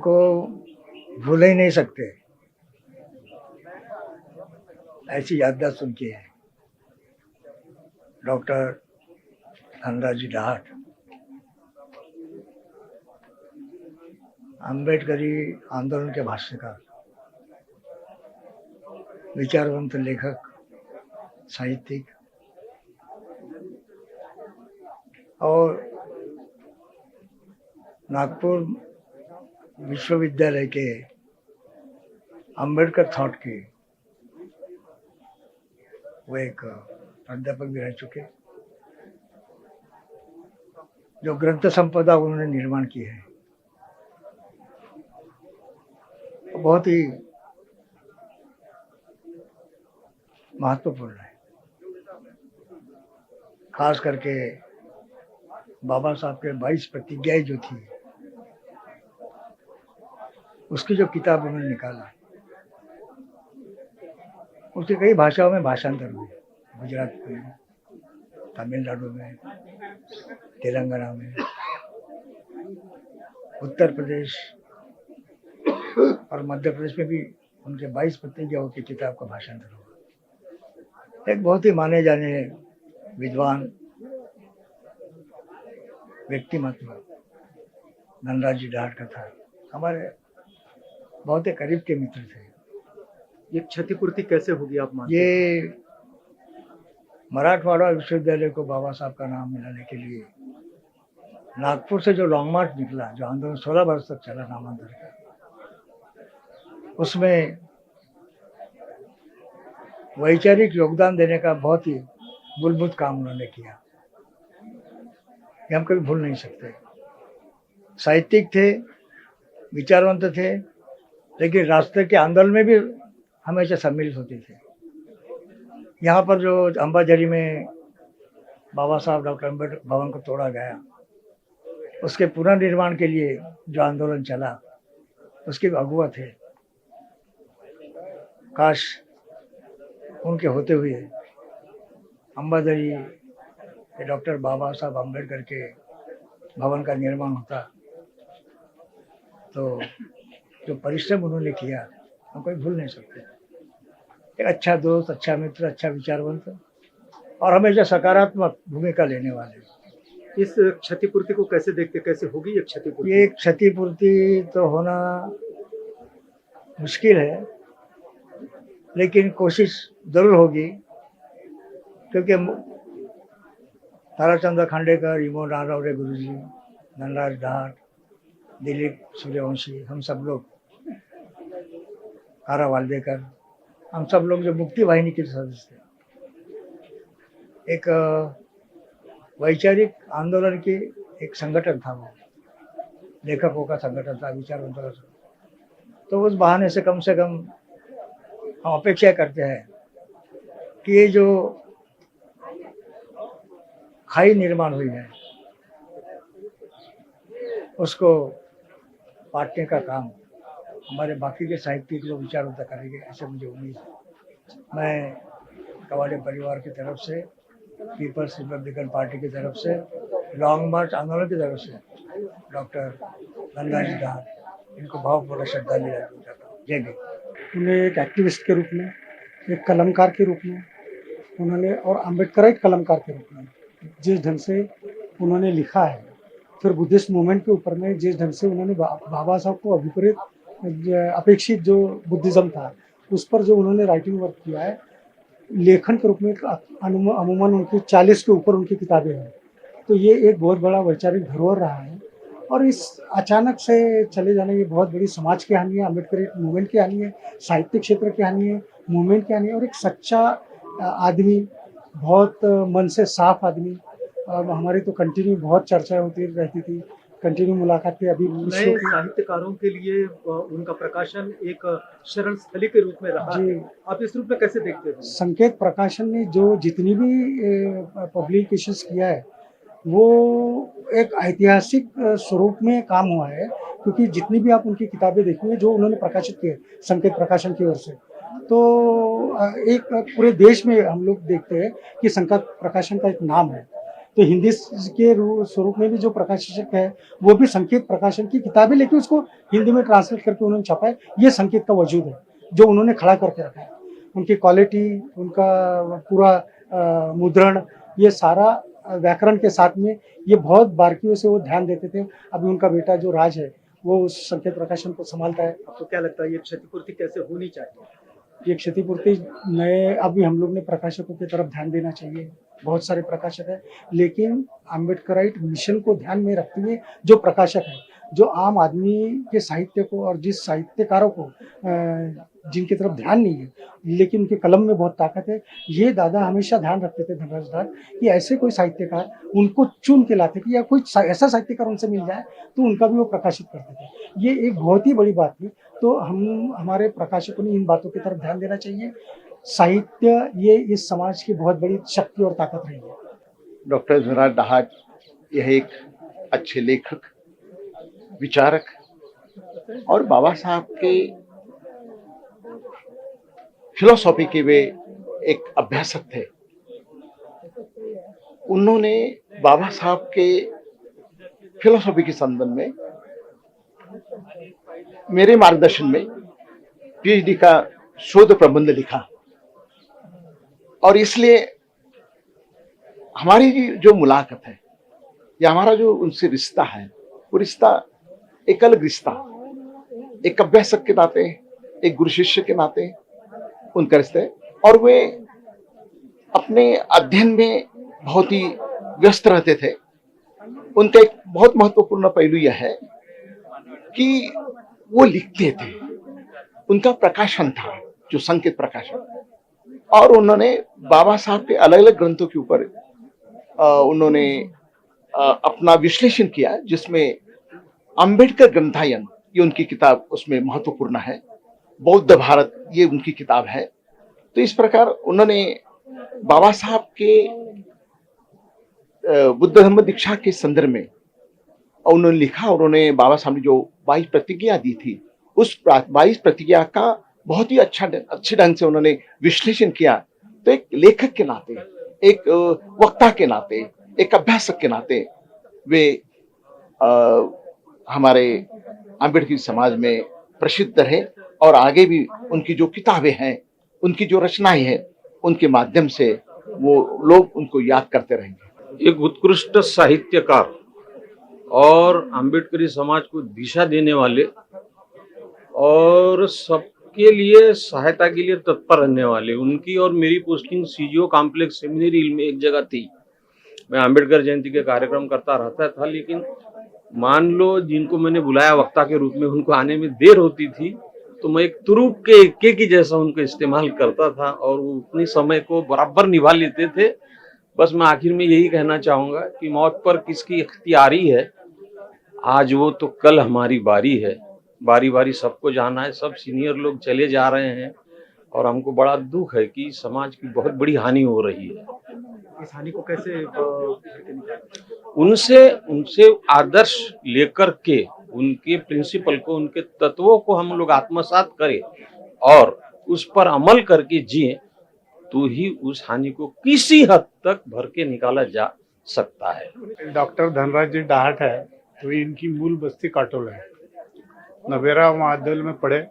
उनको भूल ही नहीं सकते, ऐसी याददाश्त उनकी है। डॉक्टर धनराज जी डाहट अम्बेडकरी आंदोलन के भाष्यकार, विचारवंत लेखक, साहित्यिक और नागपुर विश्वविद्यालय के अम्बेडकर थॉट के वो एक प्राध्यापक भी रह चुके, जो ग्रंथ संपदा उन्होंने निर्माण की है वो बहुत ही महत्वपूर्ण है। खास करके बाबा साहब के 22 प्रतिज्ञाएं जो थी, उसकी जो किताब उन्होंने निकाला, उसके कई भाषाओं में भाषांतर हुए, गुजरात में, तमिलनाडु में, तेलंगाना में, उत्तर प्रदेश और मध्य प्रदेश में भी उनके 22 प्रतिज्ञाओं की किताब का भाषांतर हुआ। एक बहुत ही माने जाने विद्वान व्यक्तिमत्व धनराज जी डाहट का था, हमारे बहुत ही करीब के मित्र थे। ये क्षतिपूर्ति कैसे होगी आप मानते हैं? ये मराठवाड़ा विश्वविद्यालय को बाबा साहब का नाम मिलाने के लिए नागपुर से जो लॉन्ग मार्च निकला, जो आंदोलन 16 वर्ष तक चला नामांतर का, उसमें वैचारिक योगदान देने का बहुत ही मूलभूत काम उन्होंने किया, ये हम कभी भूल नहीं सकते। साहित्यिक थे, विचारवंत थे, लेकिन राष्ट्र के आंदोलन में भी हमेशा सम्मिलित होते थे। यहाँ पर जो अंबाझरी में बाबा साहब डॉक्टर अम्बेडकर भवन को तोड़ा गया, उसके पुनर्निर्माण के लिए जो आंदोलन चला, उसके अगुवा थे। काश उनके होते हुए अंबाझरी डॉक्टर बाबा साहब अम्बेडकर के भवन का निर्माण होता, तो जो परिश्रम उन्होंने किया हम कोई भूल नहीं सकते। एक अच्छा दोस्त, अच्छा मित्र, अच्छा विचारवंत और हमेशा सकारात्मक भूमिका लेने वाले। इस क्षतिपूर्ति को कैसे देखते, कैसे होगी ये क्षतिपूर्ति? ये क्षतिपूर्ति तो होना मुश्किल है, लेकिन कोशिश जरूर होगी, क्योंकि ताराचंद्र खांडेकर, इमो नारावरे गुरुजी, धनराज डाहट, दिलीप सूर्यवंशी, हम सब लोग, कारा वाल्देकर, हम सब लोग जो मुक्ति वाहिनी के सदस्य थे, एक वैचारिक आंदोलन की एक संगठन था, वो लेखकों का संगठन था, विचारवंतों का संगठन। तो उस बहाने से कम हम अपेक्षा करते हैं कि ये जो खाई निर्माण हुई है उसको पाटने का काम हमारे बाकी के साहित्यिक लोग विचारवंत करेंगे, ऐसे मुझे उम्मीद है। मैं कवाड़े परिवार की तरफ से, पीपल्स रिपब्लिकन पार्टी की तरफ से, लॉन्ग मार्च आंदोलन की तरफ से डॉक्टर धनराज जी डाहट इनको भावपूर्ण श्रद्धांजलि अर्पित करता हूँ। जय भीम। उन्हें एक एक्टिविस्ट के रूप में, एक कलमकार के रूप में उन्होंने, और अम्बेडकराइट कलमकार के रूप में जिस ढंग से उन्होंने लिखा है, फिर बुद्धिस्ट मूवमेंट के ऊपर में जिस ढंग से उन्होंने बाबा साहब को अभिप्रेत अपेक्षित जो बुद्धिज़्म था उस पर जो उन्होंने राइटिंग वर्क किया है, लेखन के रूप में अमूमन उनकी 40 के ऊपर उनकी किताबें हैं। तो ये एक बहुत बड़ा वैचारिक धरोहर रहा है, और इस अचानक से चले जाने ये बहुत बड़ी समाज की हानि है, अम्बेडकर मूवमेंट की हानि है, साहित्यिक क्षेत्र की हानि है, मूवमेंट की हानि है, और एक सच्चा आदमी, बहुत मन से साफ आदमी। हमारी तो कंटिन्यू बहुत चर्चा होती रहती थी, कंटिन्यू मुलाकातें। अभी नए साहित्यकारों के लिए उनका प्रकाशन एक शरण स्थली के रूप में रहा है, आप इस रूप में कैसे देखते हैं? संकेत प्रकाशन ने जो जितनी भी पब्लिकेशंस किया है वो एक ऐतिहासिक स्वरूप में काम हुआ है, क्योंकि जितनी भी आप उनकी किताबें देखेंगे जो उन्होंने प्रकाशित किए संकेत प्रकाशन की ओर से, तो एक पूरे देश में हम लोग देखते हैं कि संकेत प्रकाशन का एक नाम है। तो हिंदी के स्वरूप में भी जो प्रकाशक है वो भी संकेत प्रकाशन की किताबें लेके उसको हिंदी में ट्रांसलेट करके उन्होंने छापा है। ये संकेत का वजूद है जो उन्होंने खड़ा करके रखा है। उनकी क्वालिटी, उनका पूरा मुद्रण, ये सारा व्याकरण के साथ में ये बहुत बारीकियों से वो ध्यान देते थे। अभी उनका बेटा जो राज है वो उस संकेत प्रकाशन को संभालता है। आपको क्या लगता है ये क्षतिपूर्ति कैसे होनी चाहिए? ये क्षतिपूर्ति नए अभी हम लोग ने प्रकाशकों की तरफ ध्यान देना चाहिए। बहुत सारे प्रकाशक हैं, लेकिन अम्बेडकराइट मिशन को ध्यान में रखते हुए जो प्रकाशक हैं, जो आम आदमी के साहित्य को और जिस साहित्यकारों को जिनकी तरफ ध्यान नहीं है, लेकिन उनके कलम में बहुत ताकत है, ये दादा हमेशा ध्यान रखते थे धनराज दास कि ऐसे कोई साहित्यकार उनको चुन के लाते थे, या कोई ऐसा साहित्यकार उनसे मिल जाए तो उनका भी वो प्रकाशित करते थे। ये एक बहुत ही बड़ी बात थी। तो हमारे प्रकाशकों ने इन बातों की तरफ ध्यान देना चाहिए। साहित्य ये इस समाज की बहुत बड़ी शक्ति और ताकत रही है। डॉक्टर धनराज डाहट यह एक अच्छे लेखक, विचारक और बाबा साहब के फिलोसॉफी के वे एक अभ्यासक थे। उन्होंने बाबा साहब के फिलोसॉफी के संबंध में मेरे मार्गदर्शन में पीएचडी का शोध प्रबंध लिखा, और इसलिए हमारी जो मुलाकात है या हमारा जो उनसे रिश्ता है, वो रिश्ता एक अलग रिश्ता, एक अभ्यासक के नाते, एक गुरु शिष्य के नाते उनका रिश्ता है। और वे अपने अध्ययन में बहुत ही व्यस्त रहते थे। उनका एक बहुत महत्वपूर्ण पहलू यह है कि वो लिखते थे। उनका प्रकाशन था जो संकेत प्रकाशन, और उन्होंने बाबा साहब के अलग अलग ग्रंथों के ऊपर उन्होंने अपना विश्लेषण किया, जिसमें अंबेडकर ग्रंथायन ये उनकी किताब उसमें महत्वपूर्ण है, बौद्ध भारत ये उनकी किताब है। तो इस प्रकार उन्होंने बाबा साहब के बुद्ध धर्म दीक्षा के संदर्भ में उन्होंने लिखा, और उन्होंने बाबा साहब ने जो 22 प्रतिज्ञा दी थी, उस 22 प्रतिज्ञा का बहुत ही अच्छे ढंग से उन्होंने विश्लेषण किया। तो एक लेखक के नाते, एक वक्ता के नाते, एक अभ्यासक के नाते वे हमारे अम्बेडकर समाज में प्रसिद्ध रहे, और आगे भी उनकी जो किताबें हैं, उनकी जो रचनाएं हैं, उनके माध्यम से वो लोग उनको याद करते रहेंगे। एक उत्कृष्ट साहित्यकार और अम्बेडकरी समाज को दिशा देने वाले और सबके लिए सहायता के लिए तत्पर रहने वाले। उनकी और मेरी पोस्टिंग सीजीओ कॉम्प्लेक्स सेमिनरी हिल में एक जगह थी। मैं अम्बेडकर जयंती के कार्यक्रम करता रहता था, लेकिन मान लो जिनको मैंने बुलाया वक्ता के रूप में, उनको आने में देर होती थी, तो मैं एक तुरुप के इक्के की जैसा उनको इस्तेमाल करता था, और वो उतनी समय को बराबर निभा लेते थे। बस मैं आखिर में यही कहना चाहूँगा कि मौत पर किसकी इख्तियारी है, आज वो तो कल हमारी बारी है। बारी बारी सबको जाना है, सब सीनियर लोग चले जा रहे हैं, और हमको बड़ा दुख है कि समाज की बहुत बड़ी हानि हो रही है। इस हानि को कैसे उनसे आदर्श लेकर के, उनके प्रिंसिपल को, उनके तत्वों को हम लोग आत्मसात करें और उस पर अमल करके जिए, तो ही उस हानि को किसी हद तक भर के निकाला जा सकता है। डॉक्टर धनराज जी डाहट है, तो इनकी मूल बस्ती काटोल है। नवेरा महाविद्यालय में पढ़े,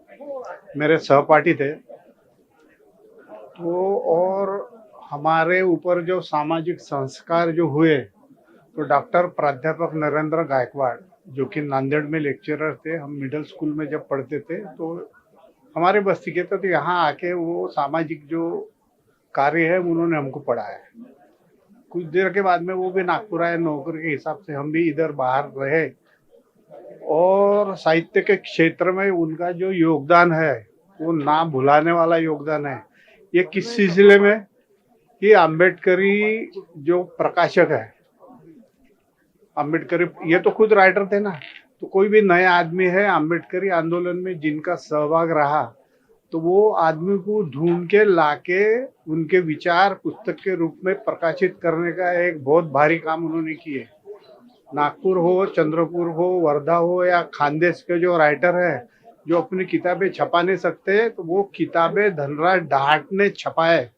मेरे सहपाठी थे। तो और हमारे ऊपर जो सामाजिक संस्कार जो हुए, तो डॉक्टर प्राध्यापक नरेंद्र गायकवाड़, जो कि नांदेड़ में लेक्चरर थे, हम मिडिल स्कूल में जब पढ़ते थे तो हमारे बस्ती के थे, तो यहाँ आके वो सामाजिक जो कार्य है उन्होंने हमको पढ़ाया। कुछ देर के बाद में वो भी नागपुर आए नौकरी के हिसाब से, हम भी इधर बाहर रहे। और साहित्य के क्षेत्र में उनका जो योगदान है वो ना भुलाने वाला योगदान है। ये किस सिलसिले में कि अम्बेडकरी जो प्रकाशक है, अम्बेडकरी ये तो खुद राइटर थे ना, तो कोई भी नया आदमी है अम्बेडकरी आंदोलन में जिनका सहभाग रहा, तो वो आदमी को ढूंढ के लाके उनके विचार पुस्तक के रूप में प्रकाशित करने का एक बहुत भारी काम उन्होंने किए। नागपुर हो, चंद्रपुर हो, वर्धा हो या खानदेश के जो राइटर है जो अपनी किताबें छपा नहीं सकते, तो वो किताबें धनराज डाहट ने छपाए।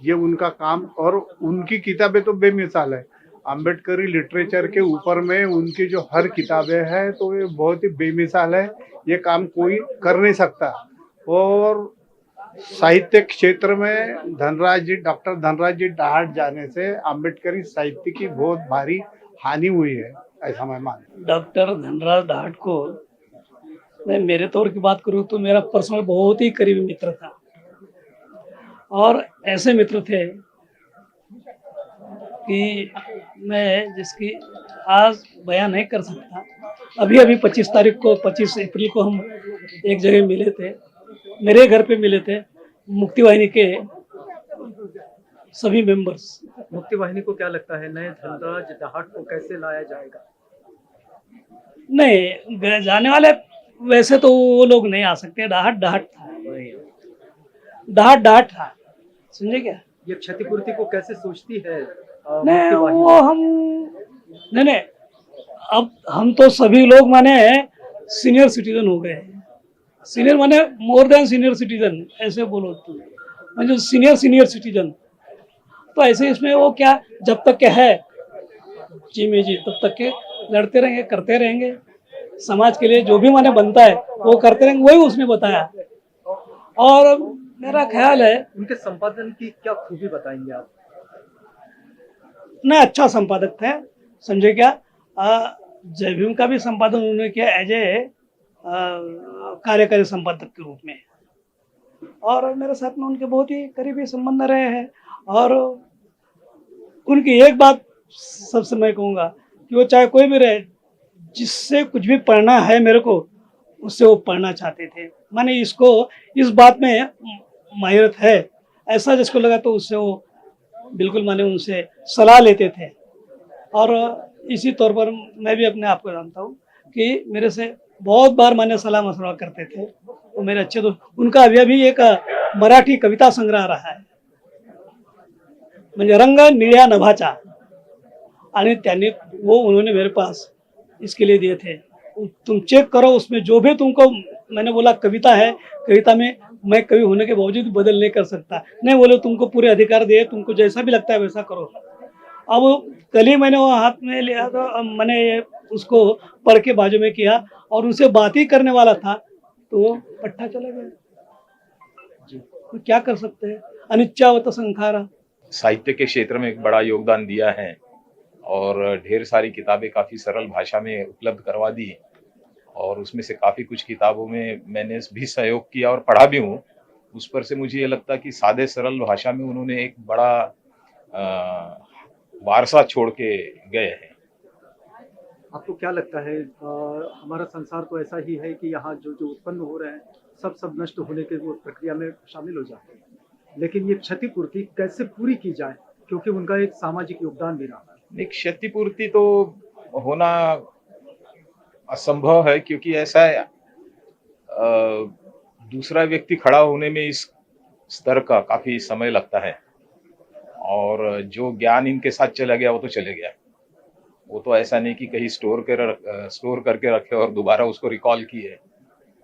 ये उनका काम, और उनकी किताबें तो बेमिसाल है। अम्बेडकरी लिटरेचर के ऊपर में उनकी जो हर किताबें हैं तो ये बहुत ही बेमिसाल है। ये काम कोई कर नहीं सकता। और साहित्य क्षेत्र में डॉक्टर धनराज जी डाहट जाने से अम्बेडकरी साहित्य की बहुत भारी हानि हुई है, ऐसा मैं मानता हूं। डॉक्टर धनराज डाहट को मैं मेरे तौर की बात करूं तो मेरा पर्सनल बहुत ही करीबी मित्र था, और ऐसे मित्र थे कि मैं जिसकी आज बयान नहीं कर सकता। अभी 25 तारीख को 25 अप्रैल को हम एक जगह मिले थे, मेरे घर पे मिले थे, मुक्ति वाहिनी के सभी मेंबर्स। मुक्ति वाहिनी को क्या लगता है नए धनराज डाहट को कैसे लाया जाएगा? नहीं, जाने वाले वैसे तो वो लोग नहीं आ सकते। डाहट था, डाहट था, समझे क्या? ये क्षतिपूर्ति को कैसे सोचती है नहीं मुक्ति वाहिनी? वो हम नहीं, अब हम तो सभी लोग माने सीनियर सिटीजन हो गए। सीनियर माने मोर देन सीनियर सिटीजन, ऐसे बोलो तुम, मतलब सीनियर सिटीजन। तो ऐसे इसमें वो क्या, जब तक के है जी में जी तब तक के लड़ते रहेंगे, करते रहेंगे, समाज के लिए जो भी माने बनता है वो करते रहेंगे, वही उसने बताया। और मेरा ख्याल है उनके संपादन की क्या खूबी बताएंगे आप? ना अच्छा संपादक थे, समझे क्या? जय भीम का भी संपादन उन्होंने किया एज ए कार्यकारी संपादक के रूप में, और मेरे साथ में उनके बहुत ही करीबी संबंध रहे हैं। और उनकी एक बात सबसे मैं कहूँगा कि वो चाहे कोई भी रहे, जिससे कुछ भी पढ़ना है मेरे को, उससे वो पढ़ना चाहते थे। माने इसको इस बात में माहिरत है, ऐसा जिसको लगा तो उससे वो बिल्कुल माने उनसे सलाह लेते थे। और इसी तौर पर मैं भी अपने आप को जानता हूँ कि मेरे से बहुत बार माने सलाह मशवरा करते थे। वो मेरे अच्छे दोस्त, उनका अभी एक मराठी कविता संग्रह रहा है, म्हणजे रंग निळ्या नभाचा, आणि त्यांनी वो उन्होंने मेरे पास इसके लिए दिए थे। तुम चेक करो, उसमें जो भी तुमको, मैंने बोला कविता है, कविता में मैं कवि होने के बावजूद बदल नहीं कर सकता। नहीं बोले तुमको पूरे अधिकार दिए, तुमको जैसा भी लगता है वैसा करो। अब कल ही मैंने वो हाथ में लिया तो मैंने उसको पढ़ के बाजू में किया, और उनसे बात ही करने वाला था तो वो पट्टा चला गया। तो क्या कर सकते हैं, अनिच्छावत संखारा। साहित्य के क्षेत्र में एक बड़ा योगदान दिया है, और ढेर सारी किताबें काफ़ी सरल भाषा में उपलब्ध करवा दी, और उसमें से काफ़ी कुछ किताबों में मैंने भी सहयोग किया और पढ़ा भी हूँ। उस पर से मुझे ये लगता कि सादे सरल भाषा में उन्होंने एक बड़ा वारसा छोड़ के गए हैं। आपको क्या लगता है हमारा संसार तो ऐसा ही है कि यहाँ जो उत्पन्न हो रहे हैं सब नष्ट होने के वो प्रक्रिया में शामिल हो जाते हैं, लेकिन ये क्षतिपूर्ति कैसे पूरी की जाए, क्योंकि उनका एक सामाजिक योगदान भी रहा है। एक क्षतिपूर्ति तो होना असंभव है, क्योंकि ऐसा है दूसरा व्यक्ति खड़ा होने में इस स्तर का काफी समय लगता है, और जो ज्ञान इनके साथ चला गया वो तो चले गया। वो तो ऐसा नहीं कि कहीं स्टोर करके रखे और दोबारा उसको रिकॉल किए,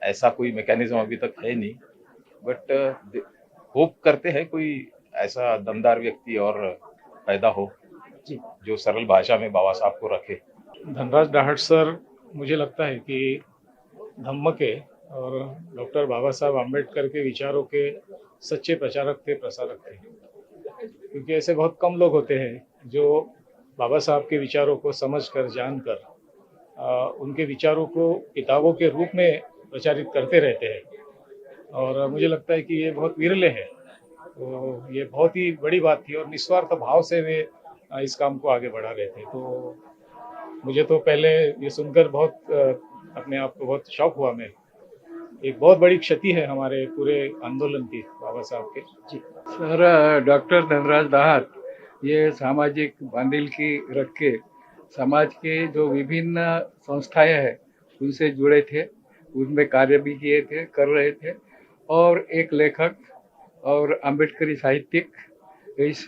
ऐसा कोई मैकेनिज्म अभी तक है नहीं। बट होप करते हैं कोई ऐसा दमदार व्यक्ति और पैदा हो जो सरल भाषा में बाबा साहब को रखे। धनराज डाहट सर मुझे लगता है कि धम्म के और डॉक्टर बाबा साहब आम्बेडकर के विचारों के सच्चे प्रचारक थे, प्रसारक थे, क्योंकि ऐसे बहुत कम लोग होते हैं जो बाबा साहब के विचारों को समझकर, जानकर उनके विचारों को किताबों के रूप में प्रचारित करते रहते हैं, और मुझे लगता है कि ये बहुत विरले है। तो ये बहुत ही बड़ी बात थी, और निस्वार्थ भाव से वे इस काम को आगे बढ़ा रहे थे। तो मुझे तो पहले ये सुनकर बहुत अपने आप को बहुत शौक हुआ। मैं एक बहुत बड़ी क्षति है हमारे पूरे आंदोलन की बाबा साहब के। जी सर, डॉक्टर धनराज डाहट ये सामाजिक बांधिलकी रख के समाज के जो विभिन्न संस्थाएं हैं उनसे जुड़े थे, उनमें कार्य भी किए थे, कर रहे थे, और एक लेखक और अम्बेडकरी साहित्यिक इस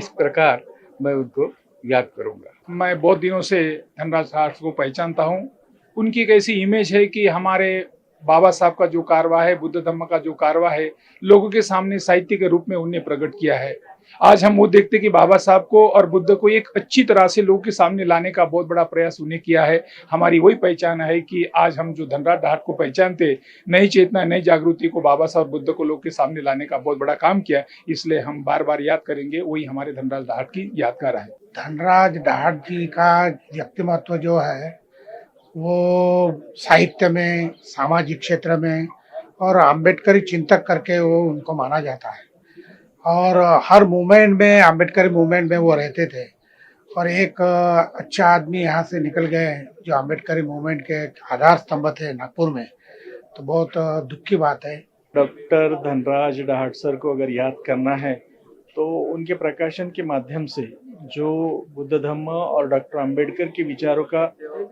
प्रकार मैं उनको याद करूंगा। मैं बहुत दिनों से धनराज डाहट को पहचानता हूं। उनकी एक ऐसी इमेज है कि हमारे बाबा साहब का जो कारवा है, बुद्ध धम्म का जो कारवा है, लोगों के सामने साहित्य के रूप में उन्हें प्रकट किया है। आज हम वो देखते कि बाबा साहब को और बुद्ध को एक अच्छी तरह से लोगों के सामने लाने का बहुत बड़ा प्रयास उन्हें किया है। हमारी वही पहचान है कि आज हम जो धनराज डाहट को पहचानते, नई चेतना नई जागृति को बाबा साहब बुद्ध को लोग के सामने लाने का बहुत बड़ा काम किया, इसलिए हम बार बार याद करेंगे। वही हमारे धनराज डाहट की यादगार है। धनराज डाहट जी का व्यक्तिमत्व जो है वो साहित्य में, सामाजिक क्षेत्र में और अम्बेडकरी चिंतक करके वो उनको माना जाता है और हर मूवमेंट में, अम्बेडकरी मूवमेंट में वो रहते थे और एक अच्छा आदमी यहाँ से निकल गए जो अम्बेडकरी मूवमेंट के आधार स्तंभ थे नागपुर में, तो बहुत दुख की बात है। डॉक्टर धनराज डाहट सर को अगर याद करना है तो उनके प्रकाशन के माध्यम से जो बुद्ध धम्म और डॉक्टर अंबेडकर के विचारों का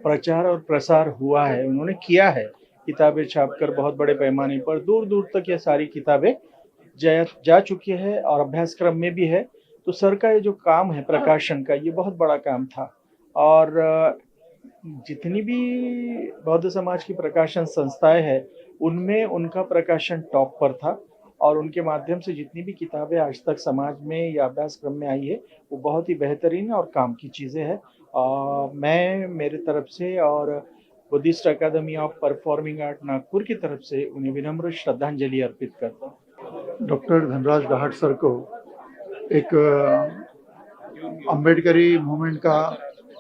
प्रचार और प्रसार हुआ है, उन्होंने किया है। किताबें छापकर बहुत बड़े पैमाने पर दूर दूर तक ये सारी किताबें जा चुकी है और अभ्यासक्रम में भी है। तो सर का ये जो काम है प्रकाशन का, ये बहुत बड़ा काम था और जितनी भी बौद्ध समाज की प्रकाशन संस्थाएं हैं उनमें उनका प्रकाशन टॉप पर था और उनके माध्यम से जितनी भी किताबें आज तक समाज में या अभ्यासक्रम में आई है वो बहुत ही बेहतरीन और काम की चीज़ें हैं। मैं मेरे तरफ से और Buddhist academy of performing art Nagpur की तरफ से उन्हें विनम्र श्रद्धांजलि अर्पित करता हूँ। डॉक्टर धनराज डाहट सर को एक अम्बेडकरी मूवमेंट का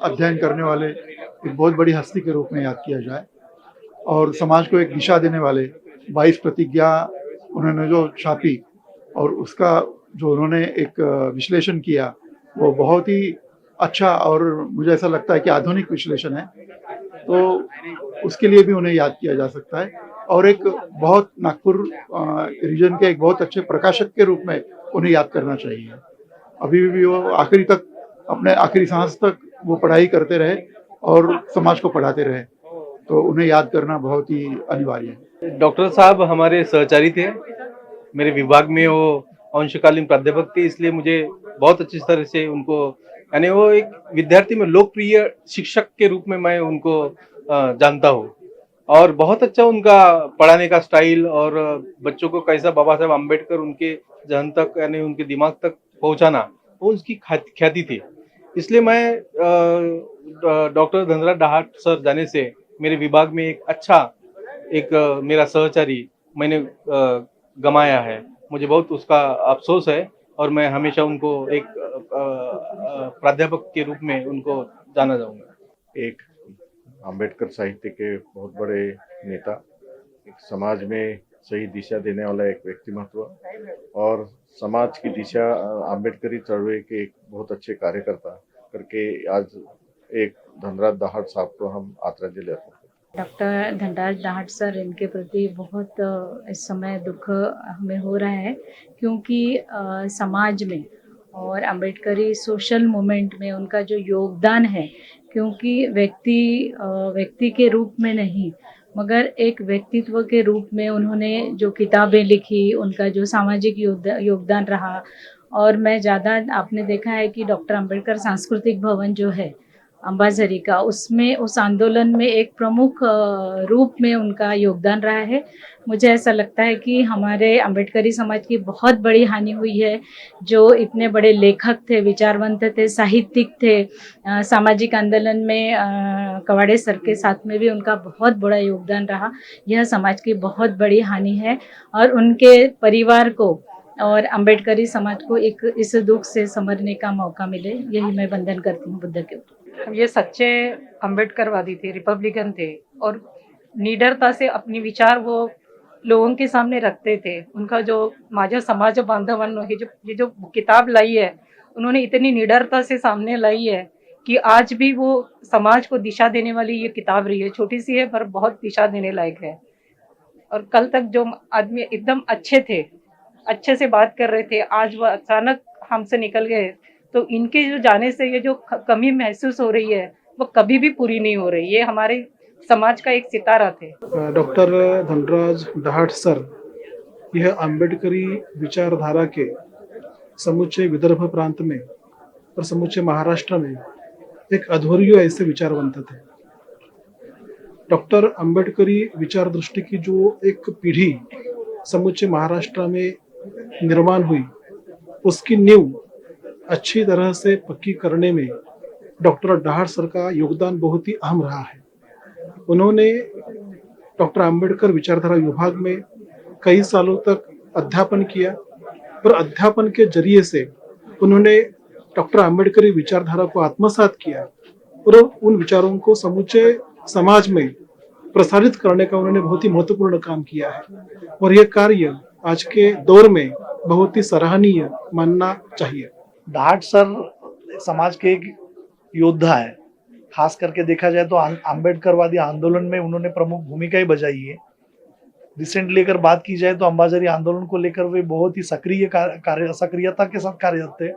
अध्ययन करने वाले एक बहुत बड़ी हस्ती के रूप में याद किया जाए और समाज को एक दिशा देने वाले 22 प्रतिज्ञा उन्होंने जो छापी और उसका जो उन्होंने एक विश्लेषण किया वो बहुत ही अच्छा और मुझे ऐसा लगता है कि आधुनिक विश्लेषण है, तो उसके लिए भी उन्हें याद किया जा सकता है और एक बहुत नागपुर रीजन के एक बहुत अच्छे प्रकाशक के रूप में उन्हें याद करना चाहिए। अभी भी वो आखिरी तक, अपने आखिरी सांस तक वो पढ़ाई करते रहे और समाज को पढ़ाते रहे, तो उन्हें याद करना बहुत ही अनिवार्य है। डॉक्टर साहब हमारे सहचारी थे, मेरे विभाग में वो अंशकालीन प्राध्यापक थे, इसलिए मुझे बहुत अच्छी तरह से उनको, यानी वो एक विद्यार्थी में लोकप्रिय शिक्षक के रूप में मैं उनको जानता हूँ और बहुत अच्छा उनका पढ़ाने का स्टाइल और बच्चों को कैसा बाबा साहब अम्बेडकर उनके जहन तक यानी उनके दिमाग तक पहुँचाना, वो उसकी ख्याति थी। इसलिए मैं डॉक्टर धनराज डाहट सर जाने से मेरे विभाग में एक मेरा सहचारी मैंने गमाया है, मुझे बहुत उसका अफसोस है और मैं हमेशा उनको एक प्राध्यापक के रूप में उनको जाना जाऊंगा। एक अंबेडकर साहित्य के बहुत बड़े नेता, एक समाज में सही दिशा देने वाला एक व्यक्तिमत्व और समाज की दिशा अंबेडकरी चळवळी के एक बहुत अच्छे कार्यकर्ता करके आज एक धनराज डाहट साहब को हम आदरांजलि अर्पित करते हैं। डॉक्टर धनराज डाहट सर, इनके प्रति बहुत इस समय दुख हमें हो रहा है क्योंकि समाज में और अम्बेडकरी सोशल मूवमेंट में उनका जो योगदान है, क्योंकि व्यक्ति के रूप में नहीं मगर एक व्यक्तित्व के रूप में उन्होंने जो किताबें लिखी, उनका जो सामाजिक योगदान रहा। और मैं ज़्यादा, आपने देखा है कि डॉक्टर अंबेडकर सांस्कृतिक भवन जो है अंबाझरी का, उसमें उस आंदोलन में एक प्रमुख रूप में उनका योगदान रहा है। मुझे ऐसा लगता है कि हमारे अंबेडकरी समाज की बहुत बड़ी हानि हुई है। जो इतने बड़े लेखक थे, विचारवंत थे, साहित्यिक थे, सामाजिक आंदोलन में कवाड़े सर के साथ में भी उनका बहुत बड़ा योगदान रहा। यह समाज की बहुत बड़ी हानि है और उनके परिवार को और अंबेडकरी समाज को एक इस दुख से संभलने का मौका मिले, यही मैं वंदन करती हूँ बुद्ध के ऊपर। ये सच्चे अंबेडकरवादी थे, रिपब्लिकन थे और निडरता से अपनी विचार वो लोगों के सामने रखते थे। उनका जो माझा समाज बांधवांनो ये जो किताब लाई है, उन्होंने इतनी निडरता से सामने लाई है कि आज भी वो समाज को दिशा देने वाली ये किताब रही है। छोटी सी है पर बहुत दिशा देने लायक है। और कल तक जो आदमी एकदम अच्छे थे, अच्छे से बात कर रहे थे, आज वो अचानक हमसे निकल गए, तो इनके जो जाने से ये जो कमी महसूस हो रही है वो कभी भी पूरी नहीं हो रही। ये हमारे समाज का एक सितारा थे। डॉक्टर धनराज डाहट सर यह अम्बेडकरी विचारधारा के समुचे विदर्भ प्रांत में और समुचे महाराष्ट्र में एक अध्वर्य ऐसे विचारवंत थे। डॉक्टर अम्बेडकरी विचार दृष्टि की जो एक पीढ़ी समुचे महाराष्ट्र में निर्माण हुई, उसकी नींव अच्छी तरह से पक्की करने में डॉक्टर डाहर सर का योगदान बहुत ही अहम रहा है। उन्होंने डॉक्टर अंबेडकर विचारधारा विभाग में कई सालों तक अध्यापन किया और अध्यापन के जरिए से उन्होंने डॉक्टर अंबेडकरी विचारधारा को आत्मसात किया और उन विचारों को समूचे समाज में प्रसारित करने का उन्होंने बहुत ही महत्वपूर्ण काम किया है और यह कार्य आज के दौर में बहुत ही सराहनीय मानना चाहिए। डाहट सर समाज के एक योद्धा है। खास करके देखा जाए तो आम्बेडकरवादी आंदोलन में उन्होंने प्रमुख भूमिका ही बजाई है। रिसेंटली अगर बात की जाए तो अंबाझरी आंदोलन को लेकर वे बहुत ही सक्रियता के साथ कार्यरत थे।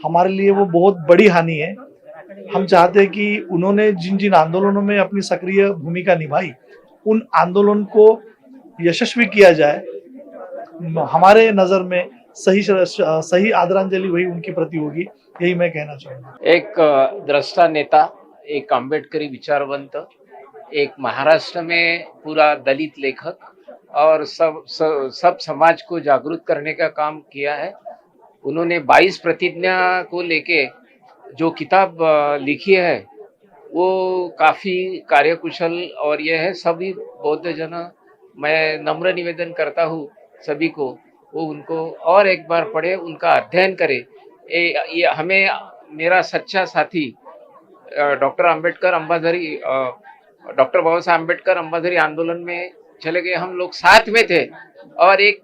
हमारे लिए वो बहुत बड़ी हानि है। हम चाहते हैं कि उन्होंने जिन जिन आंदोलनों में अपनी सक्रिय भूमिका निभाई उन आंदोलन को यशस्वी किया जाए। हमारे नजर में सही आदरांजलि वही उनके प्रति होगी, यही मैं कहना चाहूँगा। एक दृष्टा नेता, एक अम्बेडकरी विचारवंत, एक महाराष्ट्र में पूरा दलित लेखक और सब समाज को जागरूक करने का काम किया है। उन्होंने 22 प्रतिज्ञा को लेके जो किताब लिखी है वो काफ़ी कार्यकुशल और यह है सभी बौद्ध जन, मैं नम्र निवेदन करता हूँ सभी को वो उनको और एक बार पढ़े, उनका अध्ययन करे। ये हमें मेरा सच्चा साथी डॉक्टर अंबेडकर अंबाझरी डॉक्टर बाबा साहब अंबेडकर अंबाझरी आंदोलन में चले गए, हम लोग साथ में थे और एक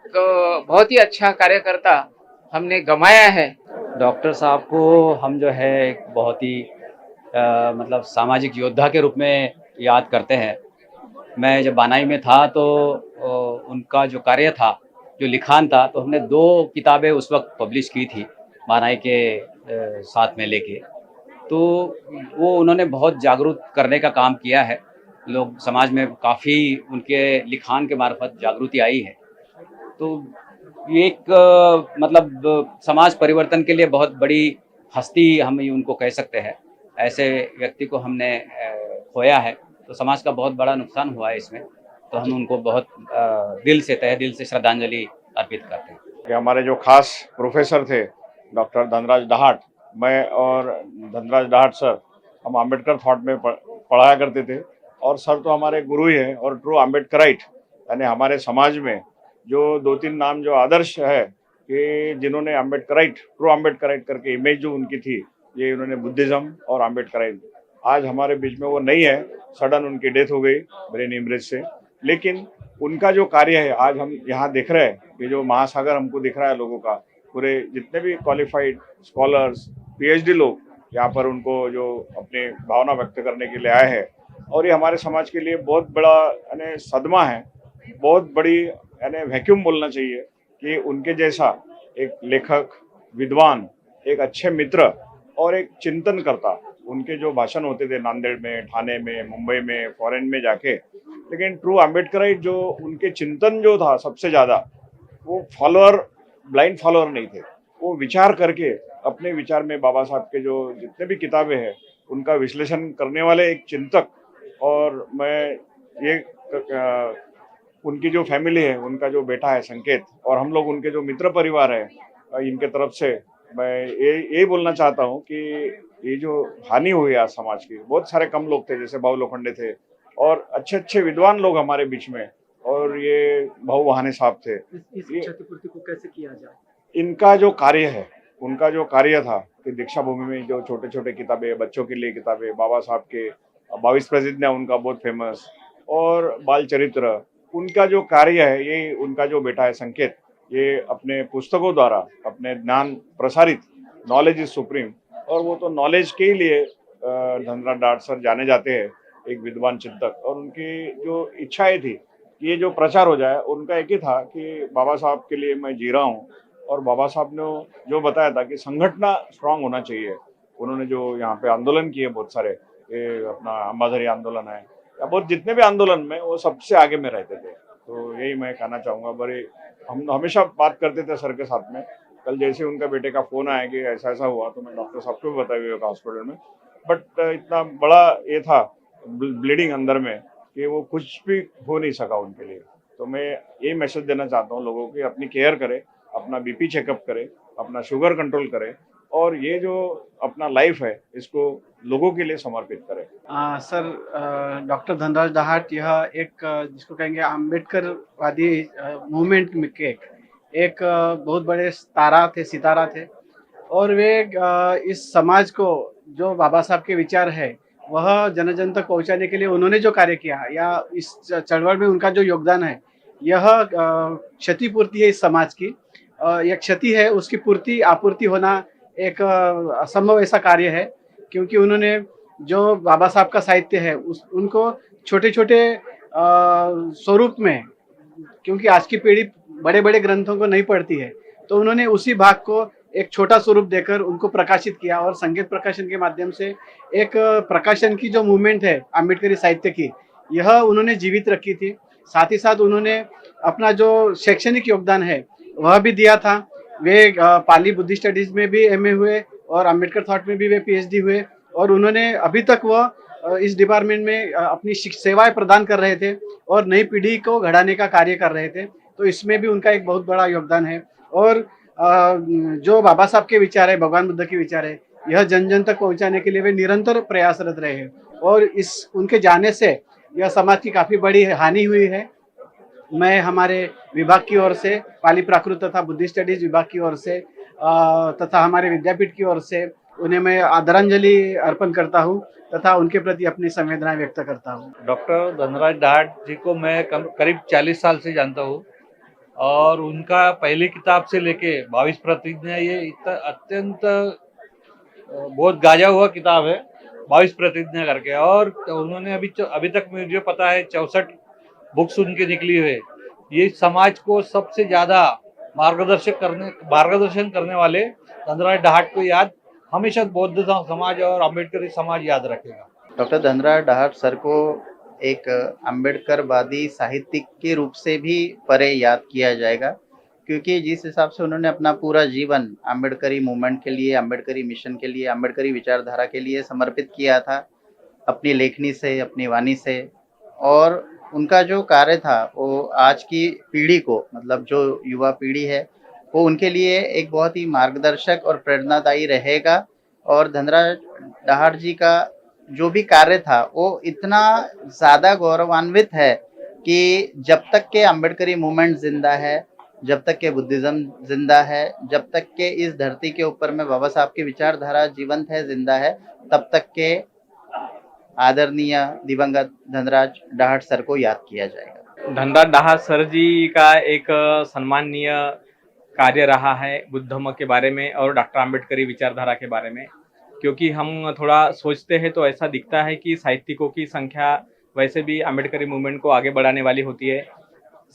बहुत ही अच्छा कार्यकर्ता हमने गंवाया है। डॉक्टर साहब को हम जो है एक बहुत ही मतलब सामाजिक योद्धा के रूप में याद करते हैं। मैं जब बानाई में था तो उनका जो कार्य था, जो लिखान था, तो हमने 2 किताबें उस वक्त पब्लिश की थी बानाई के साथ में लेके। तो वो उन्होंने बहुत जागरूक करने का काम किया है। लोग समाज में काफ़ी उनके लिखान के मार्फत जागृति आई है। तो ये एक मतलब समाज परिवर्तन के लिए बहुत बड़ी हस्ती हम उनको कह सकते हैं। ऐसे व्यक्ति को हमने खोया है तो समाज का बहुत बड़ा नुकसान हुआ है इसमें। तो हम उनको बहुत तहे दिल से श्रद्धांजलि अर्पित करते हैं। कि हमारे जो खास प्रोफेसर थे डॉक्टर धनराज डाहट, मैं और धनराज डाहट सर, हम अम्बेडकर थॉट में पढ़ाया करते थे और सर तो हमारे गुरु ही हैं और ट्रू अम्बेडकराइट, यानी हमारे समाज में जो 2-3 नाम जो आदर्श है कि जिन्होंने अम्बेडकराइट, ट्रू अम्बेडकराइट करके इमेज जो उनकी थी, ये उन्होंने बुद्धिज्म और अम्बेडकराइट। आज हमारे बीच में वो नहीं है, सडन उनकी डेथ हो गई ब्रेन हेमरेज से। लेकिन उनका जो कार्य है आज हम यहाँ देख रहे हैं कि जो महासागर हमको दिख रहा है लोगों का, पूरे जितने भी क्वालिफाइड स्कॉलर्स, PhD लोग यहाँ पर उनको जो अपनी भावना व्यक्त करने के लिए आए हैं और ये हमारे समाज के लिए बहुत बड़ा यानी सदमा है, बहुत बड़ी यानी वैक्यूम बोलना चाहिए कि उनके जैसा एक लेखक, विद्वान, एक अच्छे मित्र और एक चिंतन करता, उनके जो भाषण होते थे नांदेड़ में, ठाणे में, मुंबई में, फॉरेन में जाके, लेकिन ट्रू अम्बेडकराइट जो उनके चिंतन जो था सबसे ज़्यादा, वो फॉलोअर, ब्लाइंड फॉलोअर नहीं थे। वो विचार करके अपने विचार में बाबा साहब के जो जितने भी किताबें हैं उनका विश्लेषण करने वाले एक चिंतक। और मैं ये उनकी जो फैमिली है, उनका जो बेटा है संकेत और हम लोग उनके जो मित्र परिवार है, इनके तरफ से मैं ये बोलना चाहता हूँ कि ये जो हानि हुई आज समाज की, बहुत सारे कम लोग थे जैसे भाऊ लोखंडे थे और अच्छे अच्छे विद्वान लोग हमारे बीच में, और ये भाऊ वहाने साहब थे। इस क्षतिपूर्ति को कैसे किया जाए? इनका जो कार्य है, उनका जो कार्य था कि दीक्षा भूमि में जो छोटे छोटे किताबें, बच्चों के लिए किताबें, बाबा साहब के 22 प्रतिज्ञा उनका बहुत फेमस, और बाल चरित्र, उनका जो कार्य है, ये उनका जो बेटा है संकेत, ये अपने पुस्तकों द्वारा अपने ज्ञान प्रसारित, नॉलेज इज सुप्रीम, और वो तो नॉलेज के लिए धनराज डाहट सर जाने जाते हैं, एक विद्वान चिंतक। और उनकी जो इच्छाएं थी कि ये जो प्रचार हो जाए, उनका एक ही था कि बाबा साहब के लिए मैं जी रहा हूँ, और बाबा साहब ने जो बताया था कि संगठन स्ट्रांग होना चाहिए। उन्होंने जो यहाँ पे आंदोलन किए बहुत सारे, ये अपना अंबाझरी आंदोलन है या बहुत जितने भी आंदोलन में, वो सबसे आगे में रहते थे। तो यही मैं कहना चाहूँगा। बड़े हम हमेशा बात करते थे सर के साथ में। कल जैसे उनका बेटे का फोन आया कि ऐसा ऐसा हुआ, तो मैं डॉक्टर साहब को भी बताया हुआ हॉस्पिटल में, बट इतना बड़ा ये था ब्लीडिंग अंदर में कि वो कुछ भी हो नहीं सका उनके लिए। तो मैं ये मैसेज देना चाहता हूँ लोगों की, अपनी केयर करें, अपना BP चेकअप करें, अपना शुगर कंट्रोल करे और ये जो अपना लाइफ है इसको लोगों के लिए समर्पित करे। सर, डॉक्टर धनराज दाहाट यह एक जिसको कहेंगे अम्बेडकरवादी मूवमेंट में के एक बहुत बड़े सितारा थे और वे इस समाज को जो बाबा साहब के विचार है वह जन जन तक पहुंचाने के लिए उन्होंने जो कार्य किया या इस चळवळ में उनका जो योगदान है यह क्षतिपूर्ति है इस समाज की। यह क्षति है उसकी पूर्ति आपूर्ति होना एक असंभव ऐसा कार्य है, क्योंकि उन्होंने जो बाबा साहब का साहित्य है उनको छोटे छोटे स्वरूप में, क्योंकि आज की पीढ़ी बड़े बड़े ग्रंथों को नहीं पढ़ती है, तो उन्होंने उसी भाग को एक छोटा स्वरूप देकर उनको प्रकाशित किया और संगीत प्रकाशन के माध्यम से एक प्रकाशन की जो मूवमेंट है अम्बेडकरी साहित्य की यह उन्होंने जीवित रखी थी। साथ ही साथ उन्होंने अपना जो शैक्षणिक योगदान है वह भी दिया था। वे पाली बुद्धिस्ट स्टडीज में भी एमए हुए और अम्बेडकर थॉट में भी वे पीएचडी हुए और उन्होंने अभी तक वह इस डिपार्टमेंट में अपनी सेवाएं प्रदान कर रहे थे और नई पीढ़ी को घड़ाने का कार्य कर रहे थे, तो इसमें भी उनका एक बहुत बड़ा योगदान है। और जो बाबा साहब के विचार है, भगवान बुद्ध के विचार है, यह जन जन तक पहुंचाने के लिए वे निरंतर प्रयासरत रहे हैं और इस उनके जाने से यह समाज की काफी बड़ी हानि हुई है। मैं हमारे विभाग की ओर से, पाली प्राकृत तथा बुद्धिस्ट स्टडीज विभाग की ओर से तथा हमारे विद्यापीठ की ओर से उन्हें मैं आदरांजलि अर्पण करता हूं तथा उनके प्रति अपनी संवेदनाएं व्यक्त करता हूं। डॉक्टर धनराज दाहाट जी को मैं करीब 40 साल से जानता हूं और उनका पहली किताब से लेके 22 प्रतिज्ञा ये इतना अत्यंत बहुत गाजा हुआ किताब है 22 प्रतिज्ञा करके, और उन्होंने अभी तक मुझे पता है 64 बुक्स उनकी निकली हुई है। ये समाज को सबसे ज्यादा मार्गदर्शन करने वाले धनराज दाहाट को याद हमेशा बौद्ध समाज और अम्बेडकरी समाज याद रखेगा। डॉक्टर धनराज दाहाट सर को एक अम्बेडकरवादी साहित्यिक के रूप से भी परे याद किया जाएगा, क्योंकि जिस हिसाब से उन्होंने अपना पूरा जीवन अम्बेडकरी मूवमेंट के लिए, अम्बेडकरी मिशन के लिए, अम्बेडकरी विचारधारा के लिए समर्पित किया था अपनी लेखनी से, अपनी वाणी से, और उनका जो कार्य था वो आज की पीढ़ी को, मतलब जो युवा पीढ़ी है वो उनके लिए एक बहुत ही मार्गदर्शक और प्रेरणादायी रहेगा। और धनराज दाहाट जी का जो भी कार्य था वो इतना ज़्यादा गौरवान्वित है कि जब तक के अम्बेडकरी मूवमेंट जिंदा है, जब तक के बुद्धिज़्म जिंदा है, जब तक के इस धरती के ऊपर में बाबा साहब की विचारधारा जीवंत है, जिंदा है, तब तक के आदरणीय दिवंगत धनराज दाहाट सर को याद किया जाएगा। धनराज दाहाट सर जी का एक सम्माननीय कार्य रहा है बुद्ध धम्म के बारे में और डॉक्टर अम्बेडकरी विचारधारा के बारे में, क्योंकि हम थोड़ा सोचते हैं तो ऐसा दिखता है कि साहित्यिकों की संख्या वैसे भी अम्बेडकरी मूवमेंट को आगे बढ़ाने वाली होती है।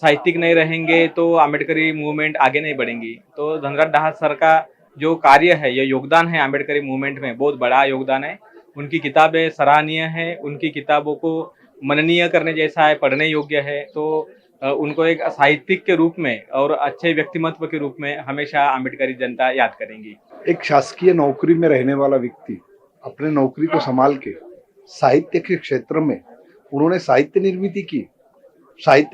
साहित्यिक नहीं रहेंगे तो अम्बेडकरी मूवमेंट आगे नहीं बढ़ेंगी। तो धनराज दाहाट सर का जो कार्य है, यह योगदान है अम्बेडकरी मूवमेंट में, बहुत बड़ा योगदान है। उनकी किताबें सराहनीय है, उनकी किताबों को मननीय करने जैसा है, पढ़ने योग्य है। तो उनको एक साहित्यिक के रूप में और अच्छे व्यक्तिमत्व के रूप में हमेशा अम्बेडकरी जनता याद करेंगी। एक शासकीय नौकरी में रहने वाला व्यक्ति अपने नौकरी को संभाल के साहित्य के क्षेत्र में उन्होंने साहित्य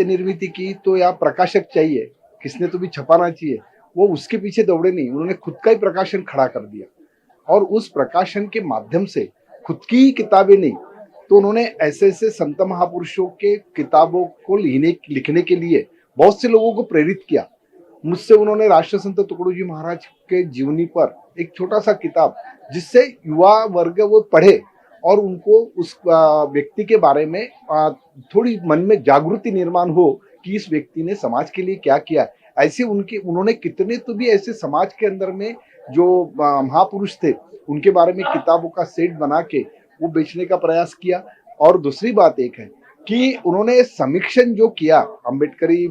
निर्मिती की तो यहाँ प्रकाशक चाहिए, किसने तो भी छपाना चाहिए, वो उसके पीछे दौड़े नहीं, उन्होंने खुद का ही प्रकाशन खड़ा कर दिया और उस प्रकाशन के माध्यम से खुद की ही किताबें नहीं तो उन्होंने ऐसे ऐसे संत महापुरुषों के किताबों को लिखने के लिए बहुत से लोगों को प्रेरित किया। मुझसे उन्होंने राष्ट्र संत तुकडोजी महाराज के जीवनी पर एक छोटा सा किताब, जिससे युवा वर्ग वो पढ़े और उनको उस व्यक्ति के बारे में थोड़ी मन में जागृति निर्माण हो कि इस व्यक्ति ने समाज के लिए क्या किया। ऐसे उन्होंने कितने तो भी ऐसे समाज के अंदर में जो महापुरुष थे उनके बारे में किताबों का सेट बना के वो बेचने का प्रयास किया। और दूसरी बात एक है कि उन्होंने समीक्षण जो किया अम्बेडकरी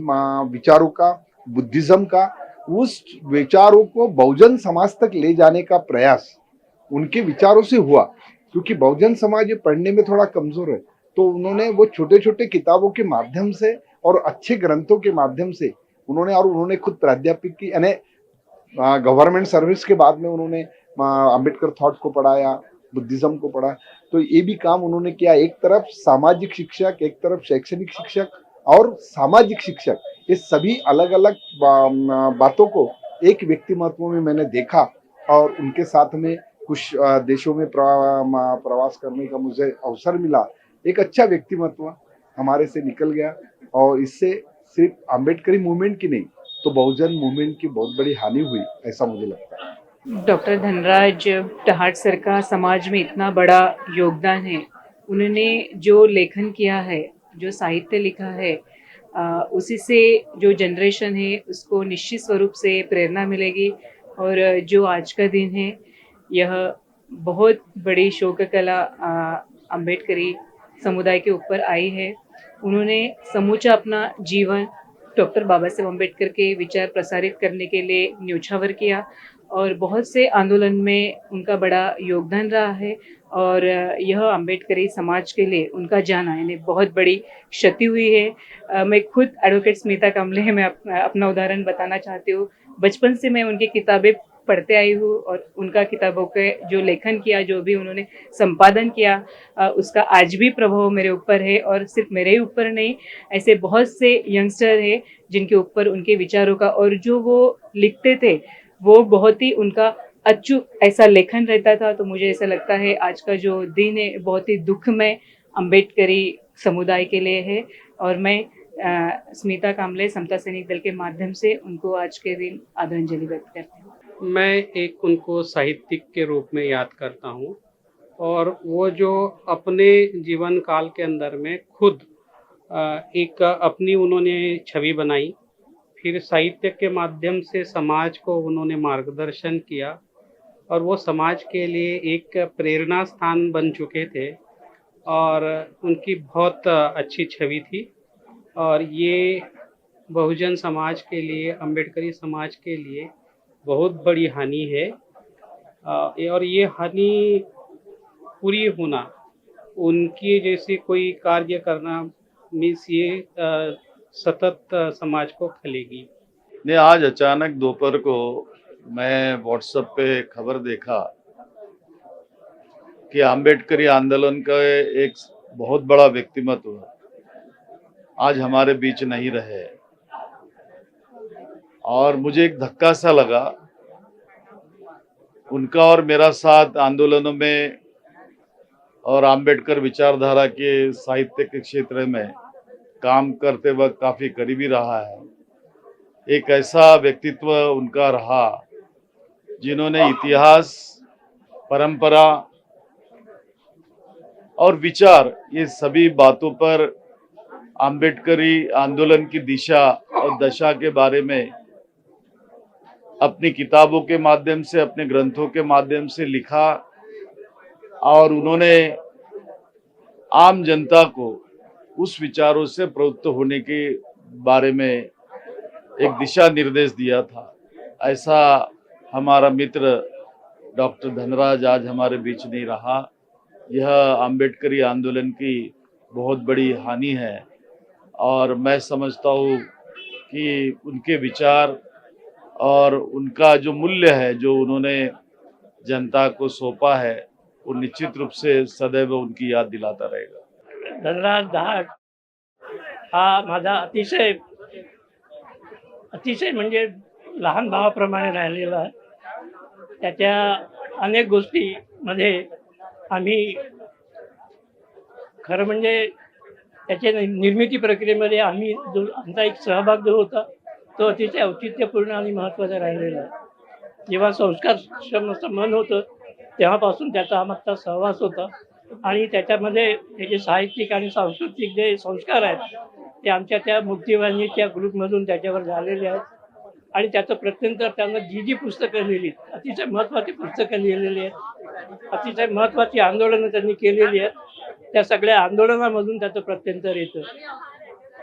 विचारों का, बुद्धिज्म का, उस विचारों को बहुजन समाज तक ले जाने का प्रयास उनके विचारों से हुआ, क्योंकि बहुजन समाज पढ़ने में थोड़ा कमजोर है। तो उन्होंने वो छोटे छोटे किताबों के माध्यम से और अच्छे ग्रंथों के माध्यम से उन्होंने खुद प्राध्यापक की यानी गवर्नमेंट सर्विस के बाद में उन्होंने अम्बेडकर थॉट को पढ़ाया, बुद्धिज्म को पढ़ा। तो ये भी काम उन्होंने किया। एक तरफ सामाजिक शिक्षक, एक तरफ शैक्षणिक शिक्षक और सामाजिक शिक्षक, ये सभी अलग अलग बातों को एक व्यक्तिमत्व में मैंने देखा और उनके साथ में कुछ देशों में प्रवास करने का मुझे अवसर मिला। एक अच्छा व्यक्तिमत्व हमारे से निकल गया और इससे सिर्फ अम्बेडकरी मूवमेंट की नहीं तो बहुजन मूवमेंट की बहुत बड़ी हानि हुई, ऐसा मुझे लगता है। डॉक्टर धनराज दहाड़ सर का समाज में इतना बड़ा योगदान है। उन्होंने जो लेखन किया है, जो साहित्य लिखा है, उसी से जो जनरेशन है उसको निश्चित स्वरूप से प्रेरणा मिलेगी। और जो आज का दिन है, यह बहुत बड़ी शोक कला अम्बेडकरी समुदाय के ऊपर आई है। उन्होंने समूचा अपना जीवन डॉक्टर बाबा साहेब अम्बेडकर के विचार प्रसारित करने के लिए न्योछावर किया और बहुत से आंदोलन में उनका बड़ा योगदान रहा है। और यह अम्बेडकरी समाज के लिए उनका जाना यानी बहुत बड़ी क्षति हुई है। मैं खुद एडवोकेट स्मिता कामले मैं अपना उदाहरण बताना चाहती हूँ। बचपन से मैं उनकी किताबें पढ़ते आई हूँ और उनका किताबों के जो लेखन किया, जो भी उन्होंने संपादन किया, उसका आज भी प्रभाव मेरे ऊपर है। और सिर्फ मेरे ही ऊपर नहीं, ऐसे बहुत से यंगस्टर है जिनके ऊपर उनके विचारों का और जो वो लिखते थे वो बहुत ही उनका अचूक ऐसा लेखन रहता था। तो मुझे ऐसा लगता है आज का जो दिन है बहुत ही दुखमय अम्बेडकरी समुदाय के लिए है। और मैं स्मिता कामले समता सैनिक दल के माध्यम से उनको आज के दिन आदरांजलि व्यक्त करती हूँ। मैं एक उनको साहित्यिक के रूप में याद करता हूँ और वो जो अपने जीवन काल के अंदर में खुद एक अपनी उन्होंने छवि बनाई, फिर साहित्य के माध्यम से समाज को उन्होंने मार्गदर्शन किया और वो समाज के लिए एक प्रेरणा स्थान बन चुके थे और उनकी बहुत अच्छी छवि थी। और ये बहुजन समाज के लिए, अम्बेडकरी समाज के लिए बहुत बड़ी हानि है। और ये हानि पूरी होना, उनकी जैसी कोई कार्य करना मीन्स ये सतत समाज को खलेगी। ने आज अचानक दोपहर को मैं व्हाट्सएप पे खबर देखा कि अम्बेडकरी आंदोलन का एक बहुत बड़ा व्यक्तिमत्व आज हमारे बीच नहीं रहे और मुझे एक धक्का सा लगा। उनका और मेरा साथ आंदोलनों में और अम्बेडकर विचारधारा के साहित्य के क्षेत्र में काम करते वक्त काफी करीबी रहा है। एक ऐसा व्यक्तित्व उनका रहा जिन्होंने इतिहास, परंपरा और विचार, ये सभी बातों पर अम्बेडकरी आंदोलन की दिशा और दशा के बारे में अपनी किताबों के माध्यम से, अपने ग्रंथों के माध्यम से लिखा और उन्होंने आम जनता को उस विचारों से प्रवृत्त होने के बारे में एक दिशा निर्देश दिया था। ऐसा हमारा मित्र डॉक्टर धनराज आज हमारे बीच नहीं रहा। यह अम्बेडकरी आंदोलन की बहुत बड़ी हानि है और मैं समझता हूँ कि उनके विचार और उनका जो मूल्य है जो उन्होंने जनता को सौंपा है वो निश्चित रूप से सदैव उनकी याद दिलाता रहेगा। धनराज दहाड़ हा माझा अतिशय म्हणजे लहान भावाप्रमाणे राहिलेला आहे। त्याच्या अनेक गोष्टीमध्ये आम्ही खरं म्हणजे त्याच्या निर्मिती प्रक्रियेमध्ये आम्ही जो आमचा एक सहभाग जो होता तो अतिशय औचित्यपूर्ण आणि महत्त्वाचा राहिलेला आहे। जेव्हा संस्कार श्रमाचं मन होतं तेव्हापासून त्याचा आमचा सहवास होता आणि त्याच्यामध्ये त्याचे साहित्यिक आणि सांस्कृतिक जे संस्कार आहेत ते आमच्या त्या मुक्तिवाहिनीच्या ग्रुपमधून त्याच्यावर झालेले आहेत आणि त्याचं प्रत्यंतर त्यांना जी पुस्तकं लिहिली, अतिशय महत्त्वाची पुस्तकं लिहिलेली आहेत, अतिशय महत्त्वाची आंदोलनं त्यांनी केलेली आहेत, त्या सगळ्या आंदोलनामधून त्याचं प्रत्यंतर येतं।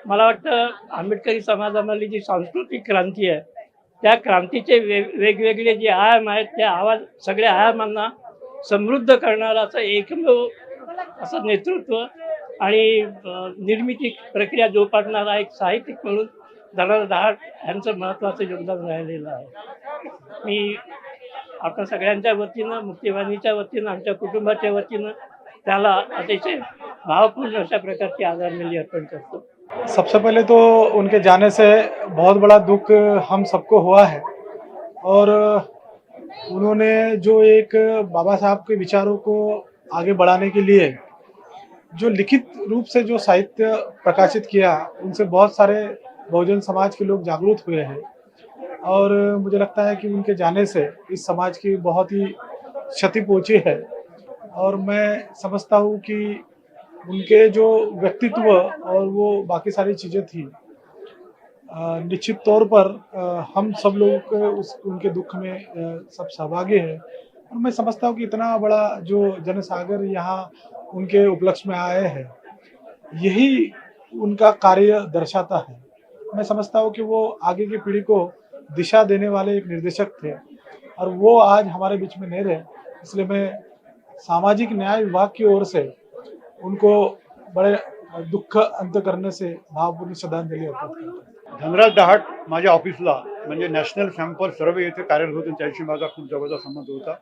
मला वाटतं आंबेडकरी समाजामधली जी सांस्कृतिक क्रांती आहे त्या क्रांतीचे वेगवेगळे जे आयाम आहेत त्या आवाज सगळ्या आयामांना समृद्ध करणारा असं एकमेव असं नेतृत्व आणि निर्मिती प्रक्रिया जोपासणारा एक साहित्यिक म्हणून धनराज दहाड़ यांचं महत्त्वाचं योगदान राहिलेलं आहे। मी आपल्या सगळ्यांच्या वतीनं, मुक्तिवाहिनीच्या वतीनं, आमच्या कुटुंबाच्या वतीनं त्याला अतिशय भावपूर्ण अशा प्रकारची आदरांजली अर्पण करतो। सबसे पहले तो उनके जाने से बहुत बड़ा दुख हम सबको हुआ है और उन्होंने जो एक बाबा साहब के विचारों को आगे बढ़ाने के लिए जो लिखित रूप से जो साहित्य प्रकाशित किया, उनसे बहुत सारे बहुजन समाज के लोग जागरूक हुए हैं और मुझे लगता है कि उनके जाने से इस समाज की बहुत ही क्षति पहुंची है। और मैं समझता हूँ कि उनके जो व्यक्तित्व और वो बाकी सारी चीज़ें थी, निश्चित तौर पर हम सब लोग उनके दुख में सब सहभागी हैं। और मैं समझता हूँ कि इतना बड़ा जो जनसागर यहाँ उनके उपलक्ष्य में आए हैं, यही उनका कार्य दर्शाता है। मैं समझता हूँ कि वो आगे की पीढ़ी को दिशा देने वाले एक निर्देशक थे और वो आज हमारे बीच में नहीं रहे, इसलिए मैं सामाजिक न्याय विभाग की ओर से उनको बड़े दुःख अंत करने से भावपूर्ण श्रद्धांजली अर्पित करतो। धनराज दहाट माझ्या ऑफिसला म्हणजे नॅशनल सॅम्पल सर्वे येथे कार्यरत होते, त्याच्याशी माझा खूप जवळचा संबंध होता.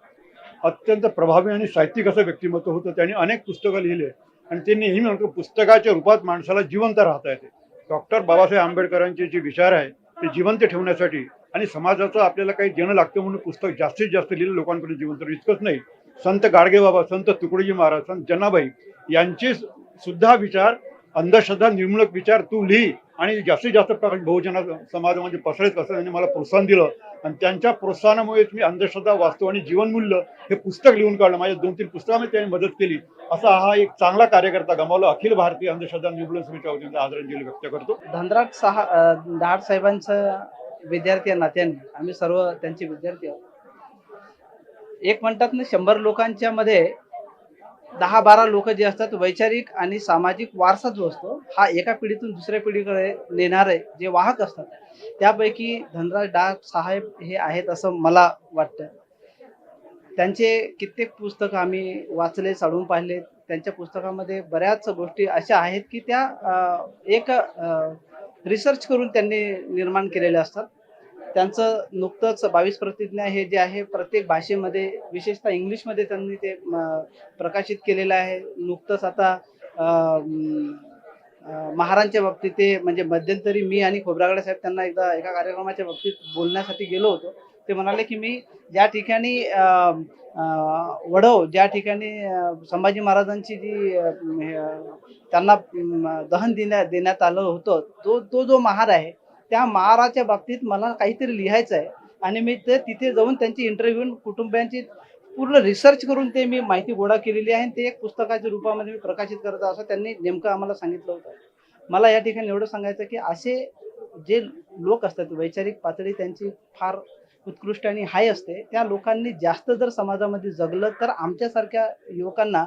अत्यंत प्रभावी आणि साहित्यिक असं व्यक्तिमत्व होतं. त्यांनी अनेक पुस्तकं लिहिले आणि ते नेहमी म्हणतो पुस्तकाच्या रूपात माणसाला जिवंत राहता येते. डॉक्टर बाबासाहेब आंबेडकरांचे जे विचार आहे ते जिवंत ठेवण्यासाठी आणि समाजाचं आपल्याला काही देणं लागतं म्हणून पुस्तक जास्तीत जास्त लिहिलं लोकांपर्यंत जिवंत राहतं. इतकंच नाही, संत गाडगेबाबा, संत तुकडोजी महाराज, संत जनाबाई यांचे सुद्धा विचार, अंधश्रद्धा निर्मूलक विचार तू लिही आणि जास्तीत जास्त प्रकाश बहुजन समाजामध्ये पसरायचं असं त्यांनी मला प्रोत्साहन दिलं आणि त्यांच्या प्रोत्साहनामुळेच मी अंधश्रद्धा, वास्तव आणि जीवनमूल्य हे पुस्तक लिहून काढलं. माझ्या 2-3 पुस्तकामध्ये त्यांनी मदत केली. असा हा एक चांगला कार्यकर्ता गमावला. अखिल भारतीय अंधश्रद्धा निर्मूलन समितीच्या वतीने आदरांजली व्यक्त करतो. धनराज दहाट साहेबांचं विद्यार्थी या नात्याने आम्ही सर्व त्यांचे विद्यार्थी आहोत. एक म्हणतात ना 100 लोकांच्या मध्ये 10-12 लोक जे असतात वैचारिक आणि सामाजिक वारसा जो असतो हा एका पिढीतून दुसऱ्या पिढीकडे नेणारे जे वाहक असतात, त्यापैकी धनराज दहाट साहेब हे आहेत असं मला वाटतं. त्यांचे कित्येक पुस्तकं आम्ही वाचले, चाळून पाहिले. त्यांच्या पुस्तकामध्ये बऱ्याच गोष्टी अशा आहेत की त्या एक रिसर्च करून त्यांनी निर्माण केलेल्या असतात. त्यांचं नुकतंच 22 प्रतिज्ञा हे जे आहे प्रत्येक भाषेमध्ये, विशेषतः इंग्लिशमध्ये त्यांनी ते प्रकाशित केलेलं आहे. नुकतंच आता महारांच्या बाबतीत ते म्हणजे मध्यंतरी मी आणि खोब्रागडे साहेब त्यांना एकदा एका कार्यक्रमाच्या बाबतीत बोलण्यासाठी गेलो होतो. ते म्हणाले की मी ज्या ठिकाणी वडव, ज्या ठिकाणी संभाजी महाराजांची जी त्यांना दहन देण्यात आलं होतं, तो जो महार आहे त्या महाराच्या बाबतीत मला काहीतरी लिहायचं आहे आणि मी ते तिथे जाऊन त्यांची इंटरव्ह्यू, कुटुंबियांची पूर्ण रिसर्च करून ते मी माहिती गोळा केलेली आहे. ते एक पुस्तकाच्या रूपामध्ये मी प्रकाशित करत असं त्यांनी नेमकं आम्हाला सांगितलं होतं. मला या ठिकाणी एवढं सांगायचं की असे जे लोक असतात, वैचारिक पातळी त्यांची फार उत्कृष्ट आणि हाय असते, त्या लोकांनी जास्त जर समाजामध्ये जगलं तर आमच्यासारख्या युवकांना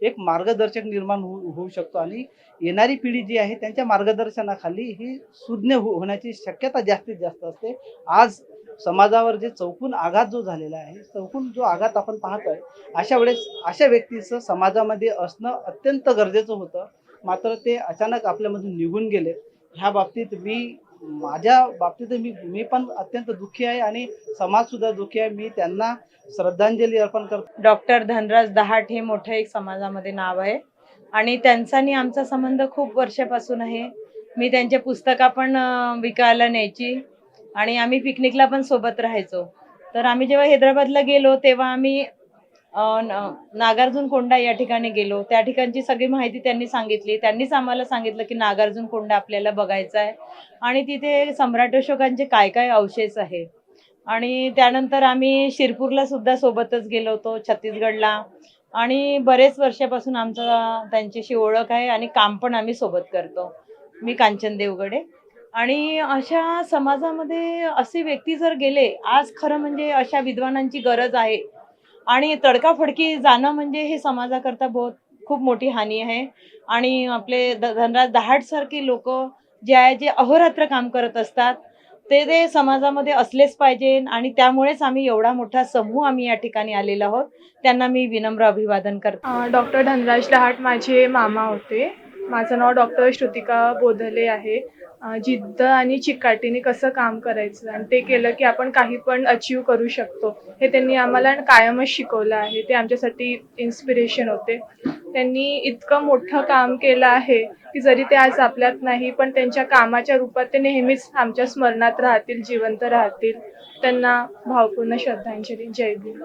एक मार्गदर्शक निर्माण होऊ शकतो आणि येणारी पिढी जी आहे त्यांच्या मार्गदर्शनाखाली ही सुज्ञ होण्याची शक्यता जास्तीत जास्त असते. आज समाजावर जे चौकून आघात जो झालेला आहे, चौकून जो आघात आपण पाहतोय, अशा वेळेस अशा व्यक्तीचं समाजामध्ये असणं अत्यंत गरजेचं होतं. मात्र ते अचानक आपल्यामधून निघून गेले. ह्या बाबतीत माझ्या बाबतीत मी पण अत्यंत दुःखी आहे आणि समाज सुद्धा दुःखी आहे. मी त्यांना श्रद्धांजली अर्पण करतो. डॉक्टर धनराज दहाट हे मोठं एक समाजामध्ये नाव आहे आणि त्यांचा आणि आमचा संबंध खूप वर्षापासून आहे. मी त्यांच्या पुस्तकं पण विकायला न्यायची आणि आम्ही पिकनिकला पण सोबत राहायचो. तर आम्ही जेव्हा हैदराबादला गेलो तेव्हा आम्ही नागार्जुन कोंडा या ठिकाणी गेलो. त्या ठिकाणची सगळी माहिती त्यांनी सांगितली. त्यांनीच आम्हाला सांगितलं की नागार्जुन कोंडा आपल्याला बघायचा आहे आणि तिथे सम्राट अशोकांचे काय काय अवशेष आहे. आणि त्यानंतर आम्ही शिरपूरला सुद्धा सोबतच गेलो होतो, छत्तीसगडला, आणि बरेच वर्षापासून आमचा त्यांच्याशी ओळख आहे आणि काम पण आम्ही सोबत करतो. मी कांचन देवगडे. आणि अशा समाजामध्ये असे व्यक्ती जर गेले, आज खरं म्हणजे अशा विद्वानांची गरज आहे आणि तडकाफडकी जाणं म्हणजे हे समाजाकरता खूप मोठी हानी आहे. आणि आपले धनराज दहाट सारखे लोक जे आहे, जे अहोरात्र काम करत असतात, ते समाजामध्ये असलेच पाहिजे आणि त्यामुळेच आम्ही एवढा मोठा समूह आम्ही या ठिकाणी आलेलो आहोत. त्यांना मी विनम्र अभिवादन करते. डॉक्टर धनराज दहाट माझे मामा होते. माझं नाव डॉक्टर श्रुतिका बोधले आहे. जिद्द आणि चिकाटीने कसं काम करायचं आणि ते केलं की आपण काही पण अचीव करू शकतो, हे त्यांनी आम्हाला कायमच शिकवलं आहे. ते आमच्यासाठी इन्स्पिरेशन होते. त्यांनी इतकं मोठं काम केलं आहे की जरी ते आज आपल्यात नाही पण त्यांच्या कामाच्या रूपात ते नेहमीच आमच्या स्मरणात राहतील, जिवंत राहतील. त्यांना भावपूर्ण श्रद्धांजली. जय भीम.